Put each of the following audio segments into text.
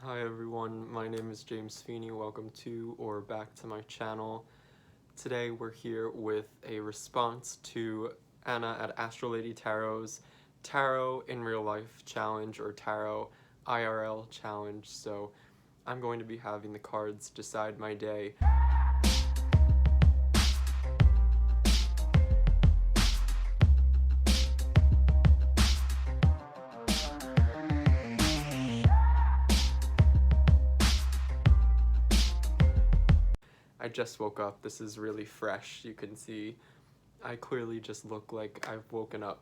Hi everyone, my name is James Feeney. Welcome to or back to my channel. Today we're here with a response to Anna at Astral Tarot's Tarot in Real Life challenge or Tarot IRL challenge. So I'm going to be having the cards decide my day. I just woke up. This is really fresh. You can see I clearly just look like I've woken up.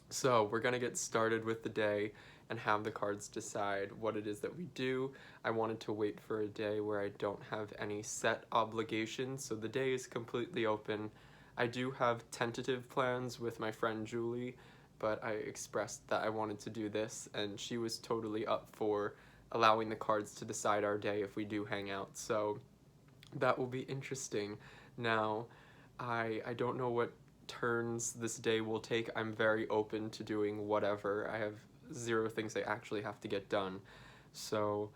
So we're gonna get started with the day and have the cards decide what it is that we do. I wanted to wait for a day where I don't have any set obligations, so the day is completely open. I do have tentative plans with my friend Julie, but I expressed that I wanted to do this, and she was totally up for allowing the cards to decide our day if we do hang out. So that will be interesting. Now, I don't know what turns this day will take. I'm very open to doing whatever. I have zero things I actually have to get done. So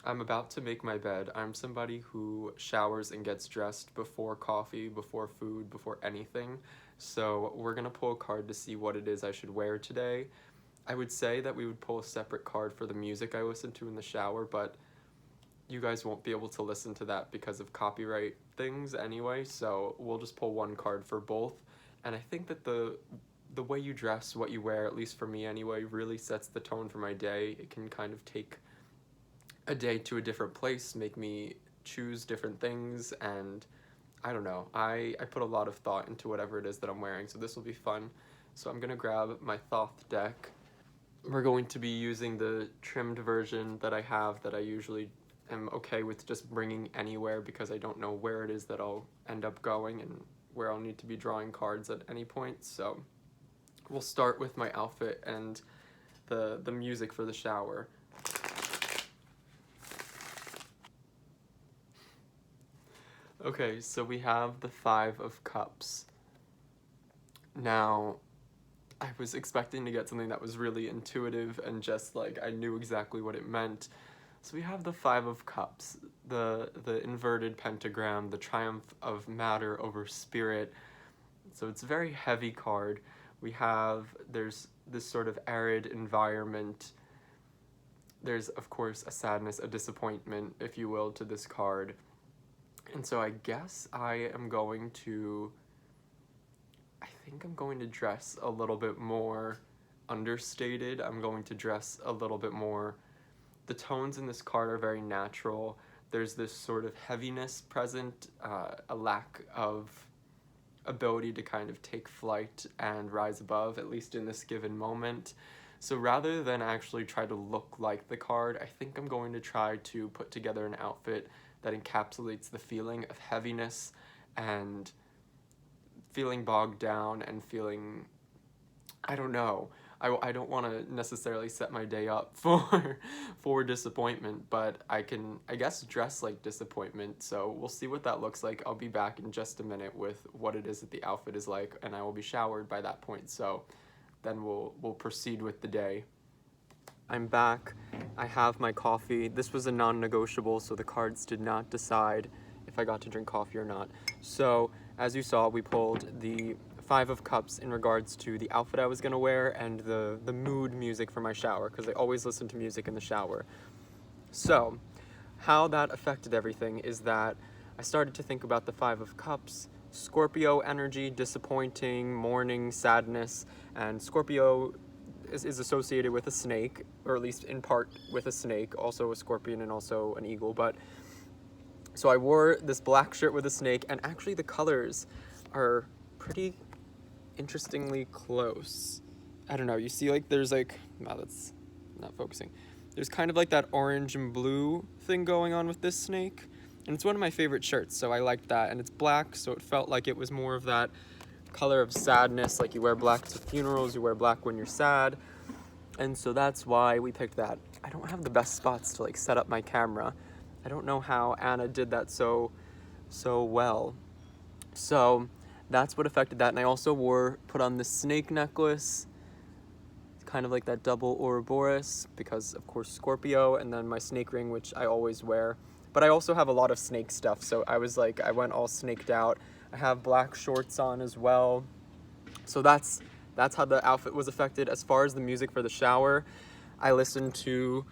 I'm about to make my bed. I'm somebody who showers and gets dressed before coffee, before food, before anything. So we're gonna pull a card to see what it is I should wear today. I would say that we would pull a separate card for the music I listen to in the shower, but you guys won't be able to listen to that because of copyright things anyway, so we'll just pull one card for both. And I think that the way you dress, what you wear, at least for me anyway, really sets the tone for my day. It can kind of take a day to a different place, make me choose different things, and I don't know. I put a lot of thought into whatever it is that I'm wearing, so this will be fun. So I'm gonna grab my Thoth deck. We're going to be using the trimmed version that I have that I usually am okay with just bringing anywhere because I don't know where it is that I'll end up going and where I'll need to be drawing cards at any point. So we'll start with my outfit and the music for the shower. Okay, so we have the Five of Cups. Now, I was expecting to get something that was really intuitive and just like I knew exactly what it meant. So we have the Five of Cups, the inverted pentagram, the triumph of matter over spirit. So it's a very heavy card. There's this sort of arid environment. There's, of course, a sadness, a disappointment, if you will, to this card. And so I guess I think I'm going to dress a little bit more understated. I'm going to dress a little bit more. The tones in this card are very natural. There's this sort of heaviness present, a lack of ability to kind of take flight and rise above, at least in this given moment. So rather than actually try to look like the card, I think I'm going to try to put together an outfit that encapsulates the feeling of heaviness and feeling bogged down and feeling, I don't know, I don't want to necessarily set my day up for disappointment, but I guess, dress like disappointment. So we'll see what that looks like. I'll be back in just a minute with what it is that the outfit is like, and I will be showered by that point. So then we'll proceed with the day. I'm back. I have my coffee. This was a non-negotiable, so the cards did not decide if I got to drink coffee or not. So as you saw, we pulled the Five of Cups in regards to the outfit I was gonna wear and the mood music for my shower, because I always listen to music in the shower. So how that affected everything is that I started to think about the Five of Cups, Scorpio energy, disappointing, mourning, sadness, and Scorpio is associated with a snake, or at least in part with a snake, also a scorpion and also an eagle. But so I wore this black shirt with a snake, and actually the colors are pretty interestingly close. I don't know, you see like there's like, wow, that's not focusing. There's kind of like that orange and blue thing going on with this snake, and it's one of my favorite shirts, so I liked that. And it's black, so it felt like it was more of that color of sadness, like you wear black to funerals, you wear black when you're sad, and so that's why we picked that. I don't have the best spots to like set up my camera. I don't know how Anna did that so well. So that's what affected that. And I also put on this snake necklace. kind of like that double Ouroboros, because of course Scorpio, and then my snake ring, which I always wear. But I also have a lot of snake stuff, so I was like, I went all snaked out. I have black shorts on as well. So that's how the outfit was affected. As far as the music for the shower, I listened to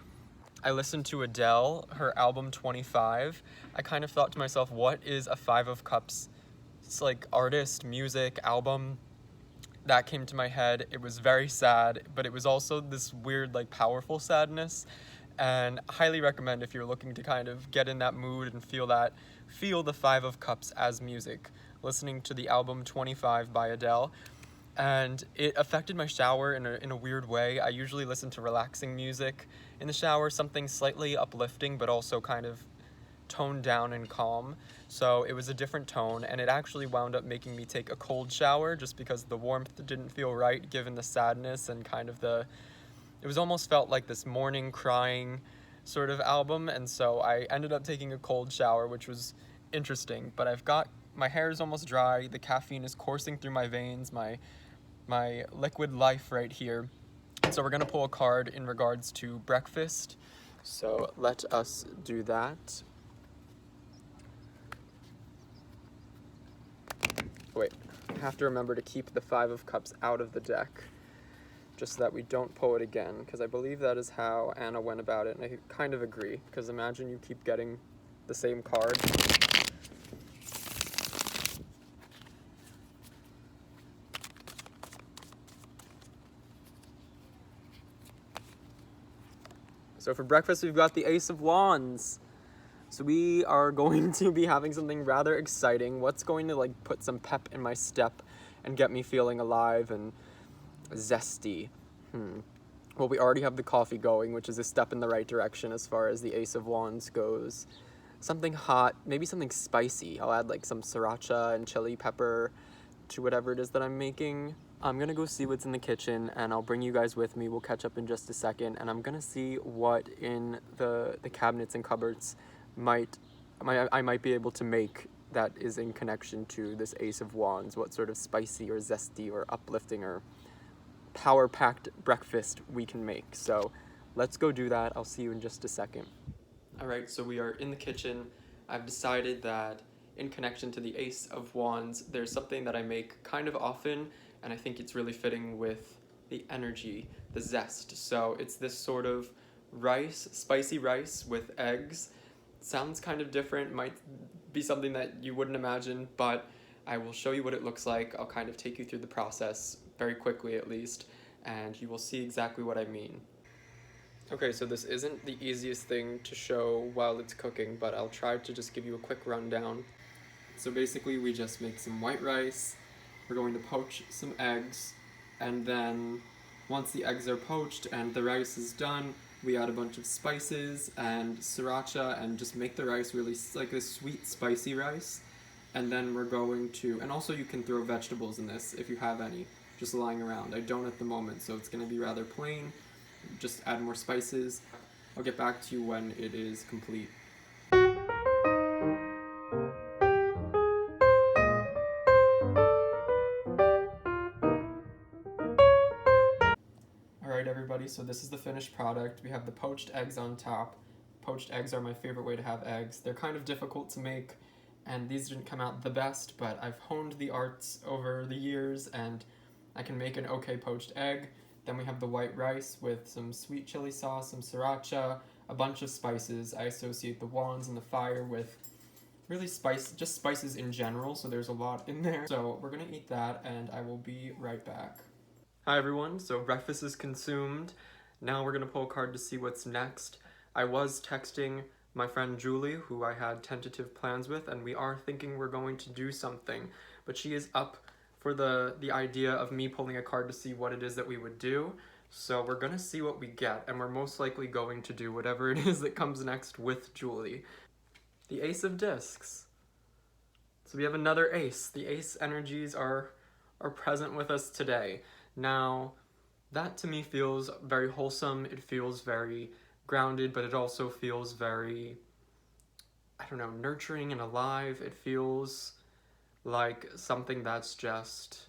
Adele, her album 25. I kind of thought to myself, what is a Five of Cups? It's like artist, music, album. That came to my head. It was very sad, but it was also this weird, like, powerful sadness. And I highly recommend, if you're looking to kind of get in that mood and feel the Five of Cups as music, listening to the album 25 by Adele. And it affected my shower in a weird way. I usually listen to relaxing music in the shower, something slightly uplifting, but also kind of toned down and calm. So it was a different tone, and it actually wound up making me take a cold shower just because the warmth didn't feel right given the sadness and kind of it was almost felt like this morning crying sort of album. And so I ended up taking a cold shower, which was interesting. But my hair is almost dry, the caffeine is coursing through my veins, my liquid life right here. So we're gonna pull a card in regards to breakfast. So let us do that. Wait, I have to remember to keep the Five of Cups out of the deck, just so that we don't pull it again, because I believe that is how Anna went about it, and I kind of agree, because imagine you keep getting the same card. So for breakfast, we've got the Ace of Wands. So we are going to be having something rather exciting. What's going to like put some pep in my step and get me feeling alive and zesty? Well, we already have the coffee going, which is a step in the right direction as far as the Ace of Wands goes. Something hot, maybe something spicy. I'll add like some sriracha and chili pepper to whatever it is that I'm making. I'm gonna go see what's in the kitchen, and I'll bring you guys with me. We'll catch up in just a second, and I'm gonna see what in the cabinets and cupboards I might be able to make that is in connection to this Ace of Wands. What sort of spicy or zesty or uplifting or power-packed breakfast we can make. So let's go do that. I'll see you in just a second. All right, so we are in the kitchen. I've decided that in connection to the Ace of Wands, there's something that I make kind of often, and I think it's really fitting with the energy, the zest. So it's this sort of rice, spicy rice with eggs. Sounds kind of different, might be something that you wouldn't imagine, but I will show you what it looks like. I'll kind of take you through the process very quickly at least, and you will see exactly what I mean. Okay, so this isn't the easiest thing to show while it's cooking, but I'll try to just give you a quick rundown. So basically we just make some white rice, we're going to poach some eggs, and then once the eggs are poached and the rice is done, we add a bunch of spices and sriracha and just make the rice really like this sweet spicy rice. And then we're going to, and also you can throw vegetables in this if you have any, just lying around. I don't at the moment, so it's going to be rather plain. Just add more spices. I'll get back to you when it is complete. Alright everybody, so this is the finished product. We have the poached eggs on top. Poached eggs are my favorite way to have eggs. They're kind of difficult to make, and these didn't come out the best, but I've honed the arts over the years, and I can make an okay poached egg. Then we have the white rice with some sweet chili sauce, some sriracha, a bunch of spices. I associate the wands and the fire with really just spices in general, so there's a lot in there. So we're gonna eat that, and I will be right back. Hi everyone, so breakfast is consumed. Now we're gonna pull a card to see what's next. I was texting my friend Julie, who I had tentative plans with, and we are thinking we're going to do something, but she is up for the idea of me pulling a card to see what it is that we would do. So we're gonna see what we get, and we're most likely going to do whatever it is that comes next with Julie. The Ace of Discs. So we have another ace. The ace energies are present with us today. Now, that to me feels very wholesome. It feels very grounded, but it also feels very, I don't know, nurturing and alive. It feels like something that's just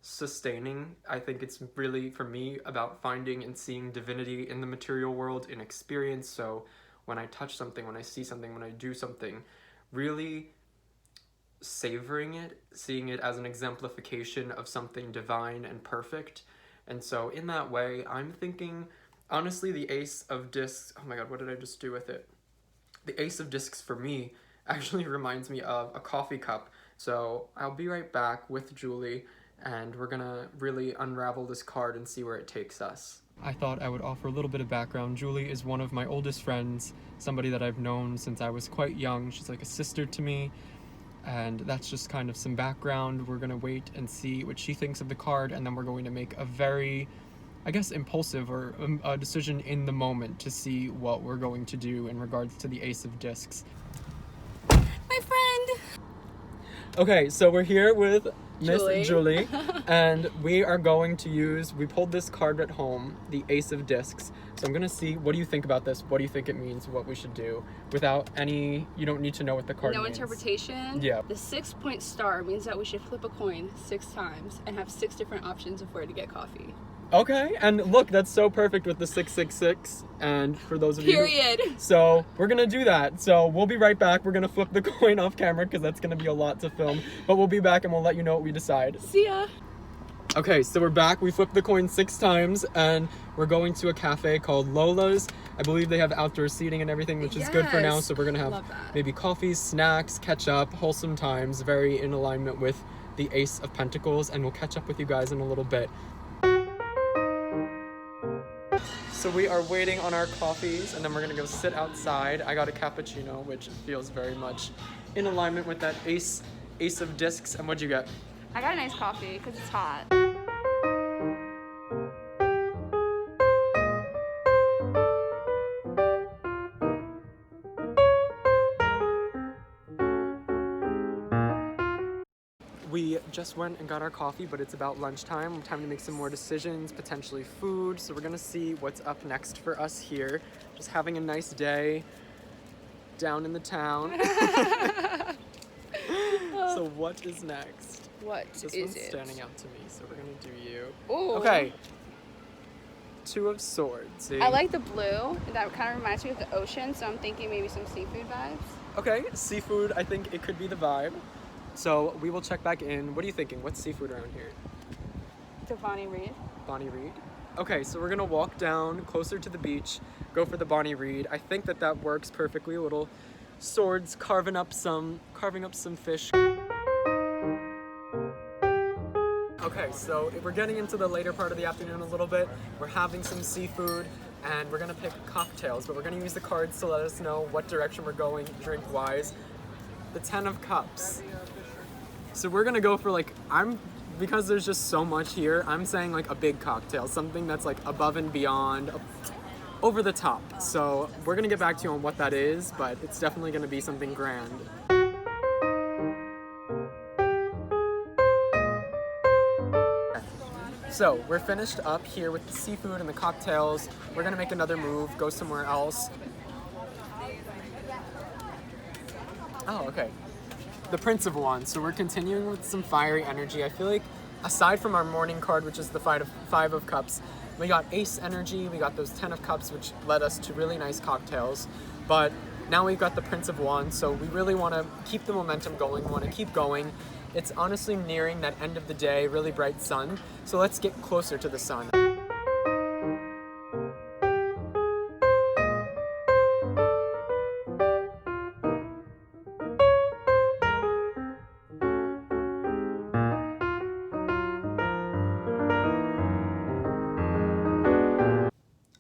sustaining. I think it's really, for me, about finding and seeing divinity in the material world in experience. So when I touch something, when I see something, when I do something, really savoring it, seeing it as an exemplification of something divine and perfect. And so in that way, I'm thinking, honestly, the Ace of Discs, oh my god, what did I just do with it? The Ace of Discs for me actually reminds me of a coffee cup. So I'll be right back with Julie, and we're gonna really unravel this card and see where it takes us. I thought I would offer a little bit of background. Julie is one of my oldest friends, somebody that I've known since I was quite young. She's like a sister to me, and that's just kind of some background. We're gonna wait and see what she thinks of the card, and then we're going to make a very, I guess, impulsive or a decision in the moment to see what we're going to do in regards to the Ace of Discs. My friend! Okay, so we're here with Miss Julie. Julie, and we are going to use, we pulled this card at home, the Ace of Discs. So I'm gonna see, what do you think about this? What do you think it means? What we should do? Without any, you don't need to know what the card means. No interpretation? Yeah. The 6-point star means that we should flip a coin 6 times and have 6 different options of where to get coffee. Okay, and look, that's so perfect with the 666, and for those of you Period. So we're gonna do that. So we'll be right back. We're gonna flip the coin off camera because that's gonna be a lot to film, but we'll be back and we'll let you know what we decide. See ya. Okay, so we're back. We flipped the coin 6 times, and we're going to a cafe called Lola's. I believe they have outdoor seating and everything, which is good for now. Yes. So we're gonna have Love that. maybe coffee, snacks, catch up, wholesome times, very in alignment with the Ace of Pentacles, and we'll catch up with you guys in a little bit. So we are waiting on our coffees, and then we're gonna go sit outside. I got a cappuccino, which feels very much in alignment with that Ace of Discs. And what'd you get? I got a nice coffee because it's hot. We just went and got our coffee, but it's about lunchtime. Time to make some more decisions, potentially food. So we're gonna see what's up next for us here. Just having a nice day down in the town. So what is next? What This is one's it? standing out to me, so we're gonna do you. Ooh. Okay. 2 of Swords. See? I like the blue. That kind of reminds me of the ocean, so I'm thinking maybe some seafood vibes. Okay, seafood, I think it could be the vibe. So we will check back in. What are you thinking? What's seafood around here? Bonnie Reed. Bonnie Reed. Okay, so we're gonna walk down closer to the beach, go for the Bonnie Reed. I think that works perfectly. Little swords carving up some fish. Okay, so we're getting into the later part of the afternoon a little bit. We're having some seafood, and we're gonna pick cocktails, but we're gonna use the cards to let us know what direction we're going drink-wise. The 10 of Cups. So we're gonna go for because there's just so much here, I'm saying like a big cocktail, something that's like above and beyond, over the top. So we're gonna get back to you on what that is, but it's definitely gonna be something grand. So we're finished up here with the seafood and the cocktails. We're gonna make another move, go somewhere else. Oh, okay. The Prince of Wands. So we're continuing with some fiery energy. I feel like aside from our morning card, which is the Five of Cups, we got Ace energy, we got those 10 of Cups, which led us to really nice cocktails. But now we've got the Prince of Wands, so we really want to keep the momentum going, we want to keep going. It's honestly nearing that end of the day, really bright sun. So let's get closer to the sun.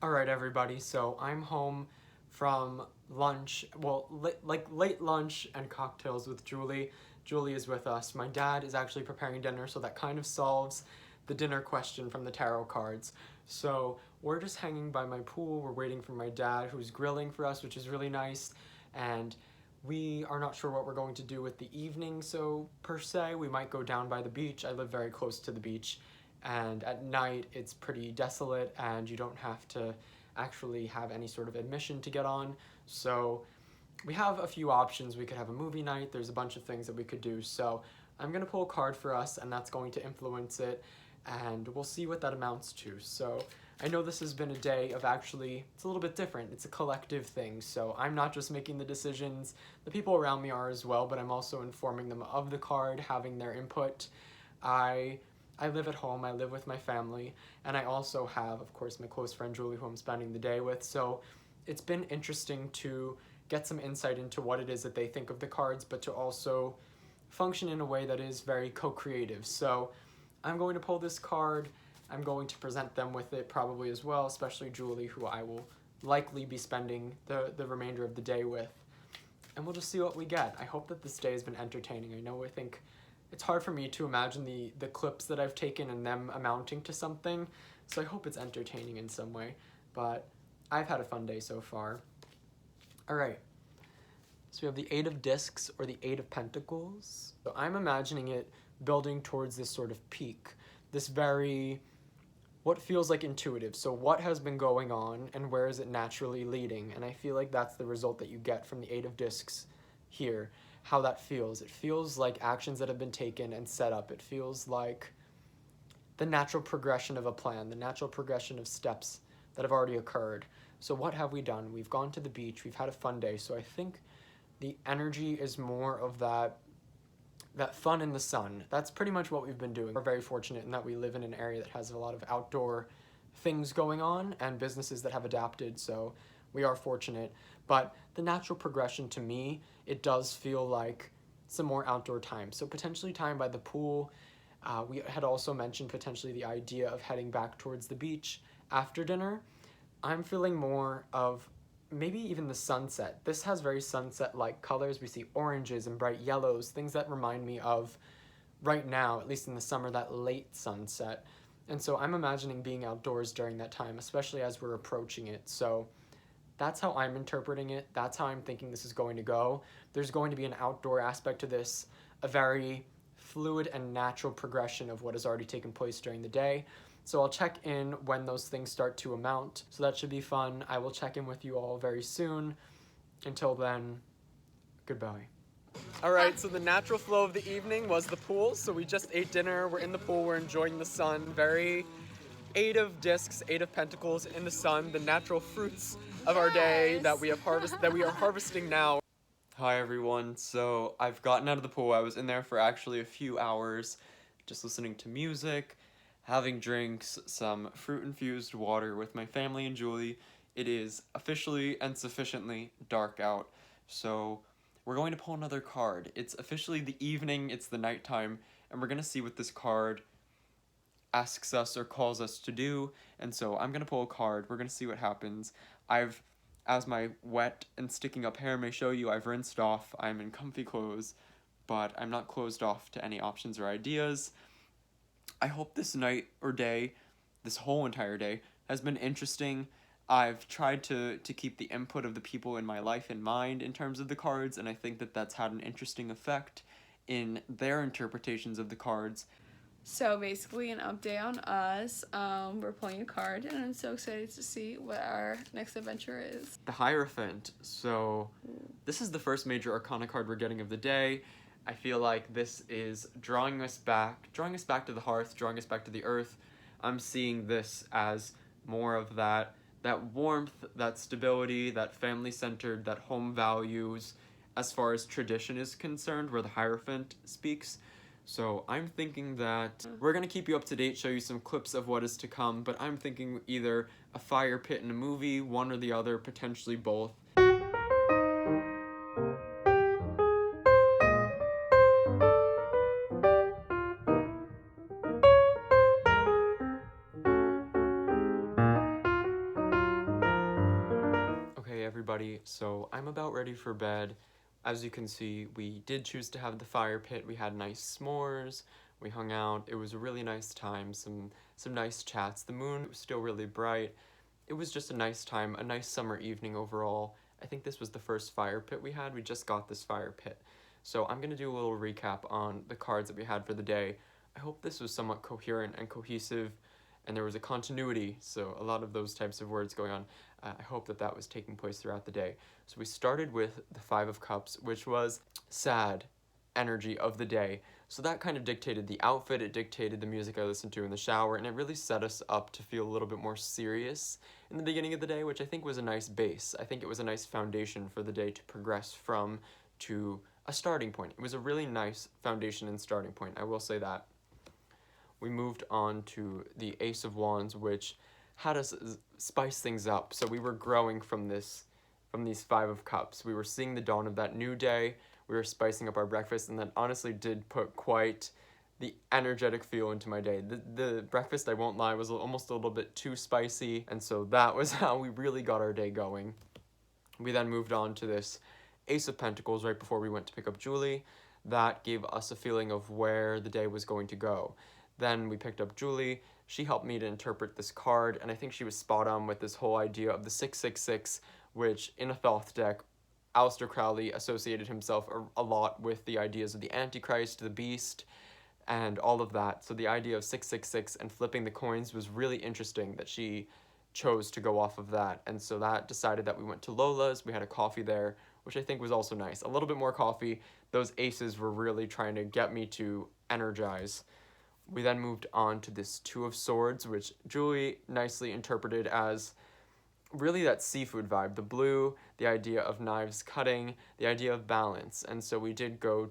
Alright everybody, so I'm home from lunch, well, late lunch and cocktails with Julie. Julie is with us. My dad is actually preparing dinner, so that kind of solves the dinner question from the tarot cards. So we're just hanging by my pool, we're waiting for my dad who's grilling for us, which is really nice, and we are not sure what we're going to do with the evening, so per se, we might go down by the beach. I live very close to the beach, and at night it's pretty desolate and you don't have to actually have any sort of admission to get on. So we have a few options. We could have a movie night, there's a bunch of things that we could do. So I'm going to pull a card for us, and that's going to influence it, and we'll see what that amounts to. So I know this has been a day of actually, it's a little bit different. It's a collective thing, so I'm not just making the decisions, the people around me are as well, but I'm also informing them of the card, having their input. I live at home, I live with my family, and I also have, of course, my close friend Julie, who I'm spending the day with, so it's been interesting to get some insight into what it is that they think of the cards, but to also function in a way that is very co-creative. So I'm going to pull this card, I'm going to present them with it probably as well, especially Julie, who I will likely be spending the remainder of the day with, and we'll just see what we get. I hope that this day has been entertaining. I think it's hard for me to imagine the clips that I've taken and them amounting to something, so I hope it's entertaining in some way, but I've had a fun day so far. Alright, so we have the Eight of Discs, or the Eight of Pentacles. So I'm imagining it building towards this sort of peak, this very, what feels like intuitive. So what has been going on, and where is it naturally leading? And I feel like that's the result that you get from the Eight of Discs here. How that feels. It feels like actions that have been taken and set up. It feels like the natural progression of a plan, the natural progression of steps that have already occurred. So what have we done? We've gone to the beach, we've had a fun day, so I think the energy is more of that fun in the sun. That's pretty much what we've been doing. We're very fortunate in that we live in an area that has a lot of outdoor things going on and businesses that have adapted, so we are fortunate. But the natural progression to me, it does feel like some more outdoor time. So potentially time by the pool. We had also mentioned potentially the idea of heading back towards the beach after dinner. I'm feeling more of maybe even the sunset. This has very sunset-like colors. We see oranges and bright yellows, things that remind me of right now, at least in the summer, that late sunset. And so I'm imagining being outdoors during that time, especially as we're approaching it. So that's how I'm interpreting it. That's how I'm thinking this is going to go. There's going to be an outdoor aspect to this, a very fluid and natural progression of what has already taken place during the day. So I'll check in when those things start to amount. So that should be fun. I will check in with you all very soon. Until then, goodbye. All right, so the natural flow of the evening was the pool. So we just ate dinner, we're in the pool, we're enjoying the sun. Very Eight of Discs, Eight of Pentacles in the sun, the natural fruits of our day that we are harvesting now. Hi everyone, so I've gotten out of the pool. I was in there for actually a few hours, just listening to music, having drinks, some fruit-infused water with my family and Julie. It is officially and sufficiently dark out, so we're going to pull another card. It's officially the evening, it's the nighttime, and we're going to see what this card asks us or calls us to do. And so I'm going to pull a card. We're going to see what happens. As my wet and sticking up hair may show you, I've rinsed off. I'm in comfy clothes, but I'm not closed off to any options or ideas. I hope this night or day, this whole entire day, has been interesting. I've tried to keep the input of the people in my life in mind in terms of the cards, and I think that that's had an interesting effect in their interpretations of the cards. So basically an update on us. We're pulling a card and I'm so excited to see what our next adventure is. The Hierophant. So this is the first major arcana card we're getting of the day. I feel like this is drawing us back to the hearth, drawing us back to the earth. I'm seeing this as more of that warmth, that stability, that family-centered, that home values as far as tradition is concerned, where the Hierophant speaks. So I'm thinking that we're going to keep you up to date, show you some clips of what is to come, but I'm thinking either a fire pit in a movie, one or the other, potentially both. Okay, everybody, so I'm about ready for bed. As you can see, we did choose to have the fire pit. We had nice s'mores, we hung out. It was a really nice time, some nice chats. The moon was still really bright. It was just a nice time, a nice summer evening overall. I think this was the first fire pit we had. We just got this fire pit. So I'm going to do a little recap on the cards that we had for the day. I hope this was somewhat coherent and cohesive, and there was a continuity, so a lot of those types of words going on. I hope that was taking place throughout the day. So we started with the Five of Cups, which was sad energy of the day. So that kind of dictated the outfit, it dictated the music I listened to in the shower, and it really set us up to feel a little bit more serious in the beginning of the day, which I think was a nice base. I think it was a nice foundation for the day to progress from to a starting point. It was a really nice foundation and starting point, I will say that. We moved on to the Ace of Wands, which had us spice things up. So we were growing from these Five of Cups. We were seeing the dawn of that new day. We were spicing up our breakfast, and that honestly did put quite the energetic feel into my day. The breakfast, I won't lie, was almost a little bit too spicy, and so that was how we really got our day going. We then moved on to this Ace of Pentacles right before we went to pick up Julie. That gave us a feeling of where the day was going to go. Then we picked up Julie. She helped me to interpret this card, and I think she was spot on with this whole idea of the 666, which in a Thoth deck, Aleister Crowley associated himself a lot with the ideas of the Antichrist, the Beast, and all of that. So the idea of 666 and flipping the coins was really interesting that she chose to go off of that. And so that decided that we went to Lola's. We had a coffee there, which I think was also nice. A little bit more coffee. Those aces were really trying to get me to energize. We then moved on to this Two of Swords, which Julie nicely interpreted as really that seafood vibe. The blue, the idea of knives cutting, the idea of balance. And so we did go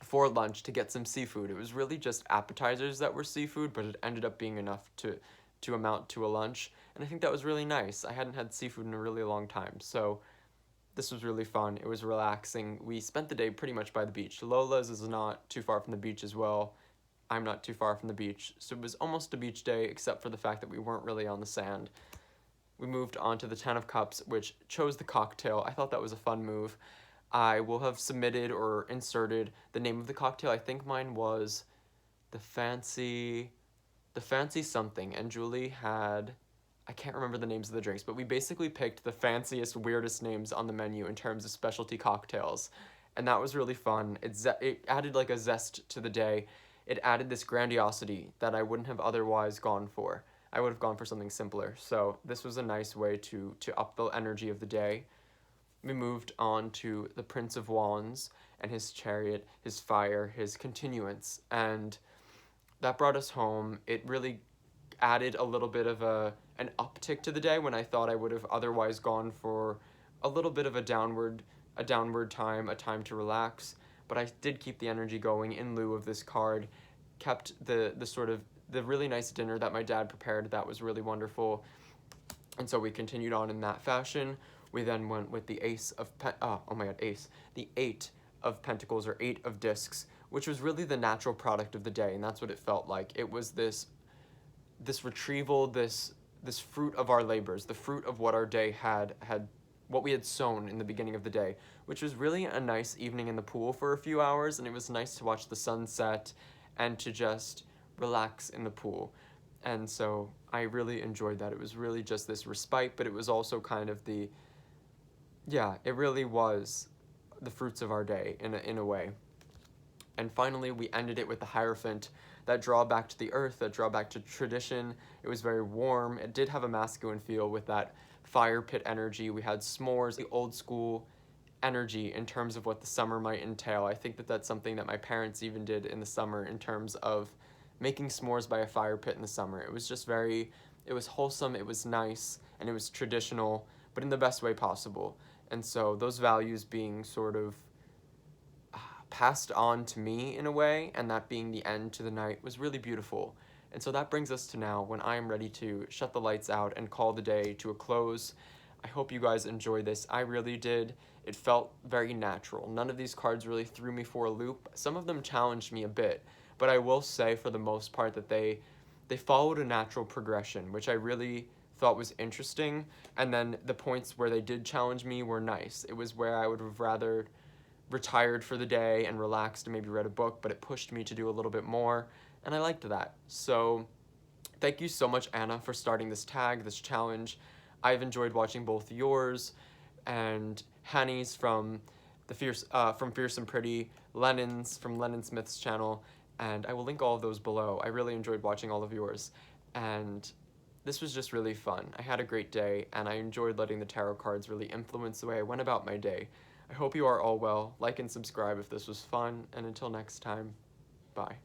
for lunch to get some seafood. It was really just appetizers that were seafood, but it ended up being enough to amount to a lunch. And I think that was really nice. I hadn't had seafood in a really long time. So this was really fun. It was relaxing. We spent the day pretty much by the beach. Lola's is not too far from the beach as well. I'm not too far from the beach. So it was almost a beach day, except for the fact that we weren't really on the sand. We moved on to the Ten of Cups, which chose the cocktail. I thought that was a fun move. I will have submitted or inserted the name of the cocktail. I think mine was the fancy something, and Julie had, I can't remember the names of the drinks, but we basically picked the fanciest, weirdest names on the menu in terms of specialty cocktails, and that was really fun. It added like a zest to the day. It added this grandiosity that I wouldn't have otherwise gone for. I would have gone for something simpler. So this was a nice way to up the energy of the day. We moved on to the Prince of Wands and his chariot, his fire, his continuance, and that brought us home. It really added a little bit of an uptick to the day when I thought I would have otherwise gone for a little bit of a downward time, a time to relax. But I did keep the energy going in lieu of this card, kept the really nice dinner that my dad prepared. That was really wonderful. And so we continued on in that fashion. We then went with the Ace of the Eight of Pentacles, or Eight of Discs, which was really the natural product of the day, and that's what it felt like. It was this retrieval, this fruit of our labors, the fruit of what our day had what we had sown in the beginning of the day, which was really a nice evening in the pool for a few hours, and it was nice to watch the sunset and to just relax in the pool. And so I really enjoyed that. It was really just this respite, but it was also kind of it really was the fruits of our day in a way. And finally, we ended it with the Hierophant, that drawback to the earth, that drawback to tradition. It was very warm. It did have a masculine feel with that fire pit energy. We had s'mores, the old school energy in terms of what the summer might entail. I think that that's something that my parents even did in the summer in terms of making s'mores by a fire pit in the summer. It was just it was wholesome, it was nice, and it was traditional, but in the best way possible. And so those values being sort of passed on to me in a way, and that being the end to the night, was really beautiful. And so that brings us to now, when I am ready to shut the lights out and call the day to a close. I hope you guys enjoyed this. I really did. It felt very natural. None of these cards really threw me for a loop. Some of them challenged me a bit, but I will say for the most part that they followed a natural progression, which I really thought was interesting. And then the points where they did challenge me were nice. It was where I would have rather retired for the day and relaxed and maybe read a book, but it pushed me to do a little bit more, and I liked that. So thank you so much, Anna, for starting this tag, this challenge. I've enjoyed watching both yours and Hanny's from Fierce and Pretty, Lennon's from Lennon Smith's channel, and I will link all of those below. I really enjoyed watching all of yours, and this was just really fun. I had a great day, and I enjoyed letting the tarot cards really influence the way I went about my day. I hope you are all well. Like and subscribe if this was fun, and until next time, bye.